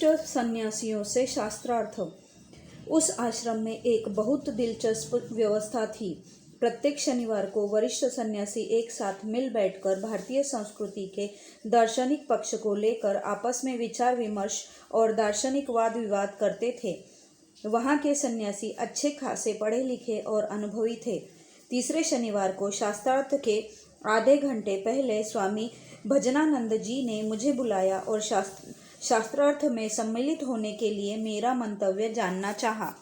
वरिष्ठ सन्यासियों से शास्त्रार्थ। उस आश्रम में एक बहुत दिलचस्प व्यवस्था थी। प्रत्येक शनिवार को वरिष्ठ सन्यासी एक साथ मिल बैठकर भारतीय संस्कृति के दार्शनिक पक्ष को लेकर आपस में विचार विमर्श और दार्शनिक वाद विवाद करते थे। वहाँ के सन्यासी अच्छे खासे पढ़े लिखे और अनुभवी थे। तीसरे शनिवार को शास्त्रार्थ के आधे घंटे पहले स्वामी भजनानंद जी ने मुझे बुलाया और शास्त्रार्थ में सम्मिलित होने के लिए मेरा मंतव्य जानना चाहा।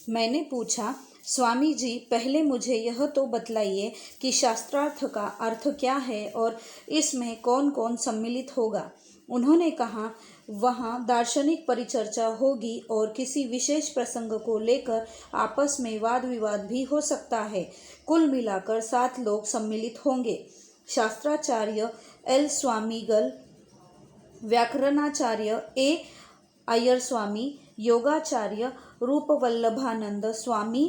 मैंने पूछा, स्वामी जी, पहले मुझे यह तो बतलाइए कि शास्त्रार्थ का अर्थ क्या है और इसमें कौन कौन सम्मिलित होगा। उन्होंने कहा, वहाँ दार्शनिक परिचर्चा होगी और किसी विशेष प्रसंग को लेकर आपस में वाद विवाद भी हो सकता है। कुल मिलाकर 7 लोग सम्मिलित होंगे। शास्त्राचार्य एल स्वामीगल, व्याकरणाचार्य ए अय्यर स्वामी, योगाचार्य रूपवल्लभानंद स्वामी,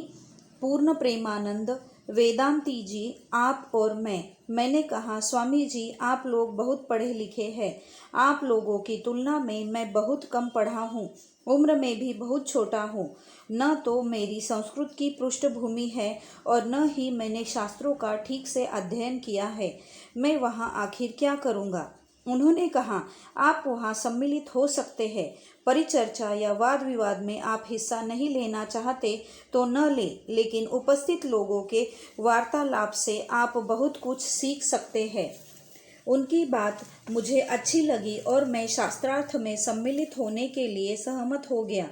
पूर्ण प्रेमानंद, वेदांती जी, आप और मैंने कहा, स्वामी जी, आप लोग बहुत पढ़े लिखे हैं। आप लोगों की तुलना में मैं बहुत कम पढ़ा हूँ, उम्र में भी बहुत छोटा हूँ। न तो मेरी संस्कृत की पृष्ठभूमि है और न ही मैंने शास्त्रों का ठीक से अध्ययन किया है। मैं वहाँ आखिर क्या करूँगा। उन्होंने कहा, आप वहाँ सम्मिलित हो सकते हैं। परिचर्चा या वाद विवाद में आप हिस्सा नहीं लेना चाहते तो न ले, लेकिन उपस्थित लोगों के वार्तालाप से आप बहुत कुछ सीख सकते हैं। उनकी बात मुझे अच्छी लगी और मैं शास्त्रार्थ में सम्मिलित होने के लिए सहमत हो गया।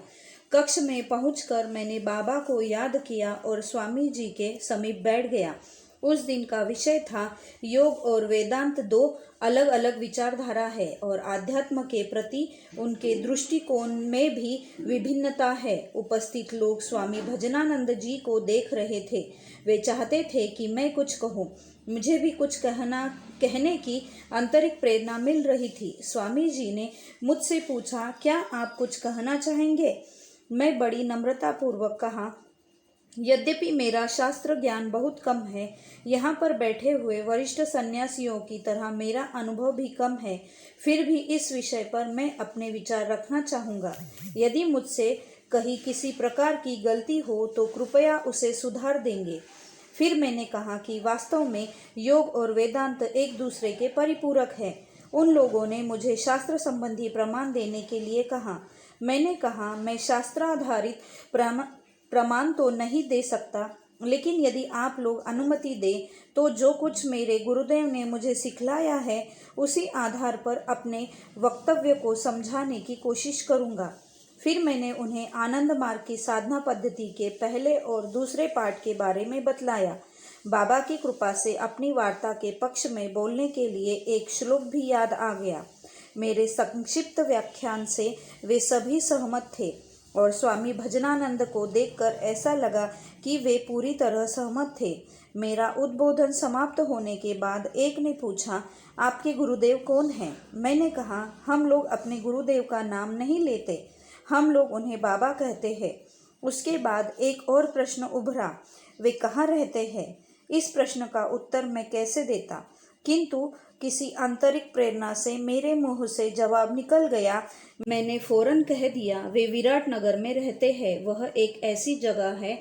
कक्ष में पहुंचकर मैंने बाबा को याद किया और स्वामी जी के समीप बैठ गया। उस दिन का विषय था, योग और वेदांत 2 अलग अलग विचारधारा है और आध्यात्म के प्रति उनके दृष्टिकोण में भी विभिन्नता है। उपस्थित लोग स्वामी भजनानंद जी को देख रहे थे। वे चाहते थे कि मैं कुछ कहूँ। मुझे भी कुछ कहने की आंतरिक प्रेरणा मिल रही थी। स्वामी जी ने मुझसे पूछा, क्या आप कुछ कहना चाहेंगे। मैं बड़ी नम्रतापूर्वक कहा, यद्यपि मेरा शास्त्र ज्ञान बहुत कम है, यहाँ पर बैठे हुए वरिष्ठ सन्यासियों की तरह मेरा अनुभव भी कम है, फिर भी इस विषय पर मैं अपने विचार रखना चाहूँगा। यदि मुझसे कहीं किसी प्रकार की गलती हो तो कृपया उसे सुधार देंगे। फिर मैंने कहा कि वास्तव में योग और वेदांत एक दूसरे के परिपूरक हैं। उन लोगों ने मुझे शास्त्र संबंधी प्रमाण देने के लिए कहा। मैंने कहा, मैं शास्त्राधारित प्रमाण तो नहीं दे सकता, लेकिन यदि आप लोग अनुमति दें तो जो कुछ मेरे गुरुदेव ने मुझे सिखलाया है उसी आधार पर अपने वक्तव्य को समझाने की कोशिश करूँगा। फिर मैंने उन्हें आनंद मार्ग की साधना पद्धति के पहले और दूसरे पाठ के बारे में बतलाया। बाबा की कृपा से अपनी वार्ता के पक्ष में बोलने के लिए एक श्लोक भी याद आ गया। मेरे संक्षिप्त व्याख्यान से वे सभी सहमत थे और स्वामी भजनानंद को देखकर ऐसा लगा कि वे पूरी तरह सहमत थे। मेरा उद्बोधन समाप्त होने के बाद एक ने पूछा, आपके गुरुदेव कौन हैं। मैंने कहा, हम लोग अपने गुरुदेव का नाम नहीं लेते, हम लोग उन्हें बाबा कहते हैं। उसके बाद एक और प्रश्न उभरा, वे कहाँ रहते हैं। इस प्रश्न का उत्तर मैं कैसे देता, किंतु किसी आंतरिक प्रेरणा से मेरे मुंह से जवाब निकल गया। मैंने फौरन कह दिया, वे विराटनगर में रहते हैं। वह एक ऐसी जगह है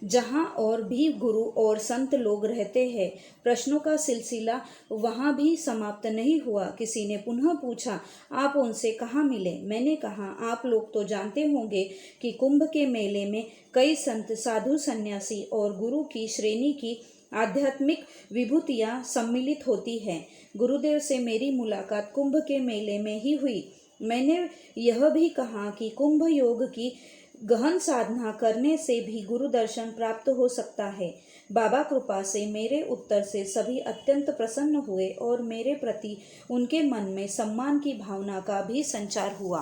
जहाँ और भी गुरु और संत लोग रहते हैं। प्रश्नों का सिलसिला वहाँ भी समाप्त नहीं हुआ। किसी ने पुनः पूछा, आप उनसे कहाँ मिले। मैंने कहा, आप लोग तो जानते होंगे कि कुंभ के मेले में कई संत, साधु, सन्यासी और गुरु की श्रेणी की आध्यात्मिक विभूतियाँ सम्मिलित होती हैं। गुरुदेव से मेरी मुलाकात कुंभ के मेले में ही हुई। मैंने यह भी कहा कि कुंभ योग की गहन साधना करने से भी गुरु दर्शन प्राप्त हो सकता है। बाबा कृपा से मेरे उत्तर से सभी अत्यंत प्रसन्न हुए और मेरे प्रति उनके मन में सम्मान की भावना का भी संचार हुआ।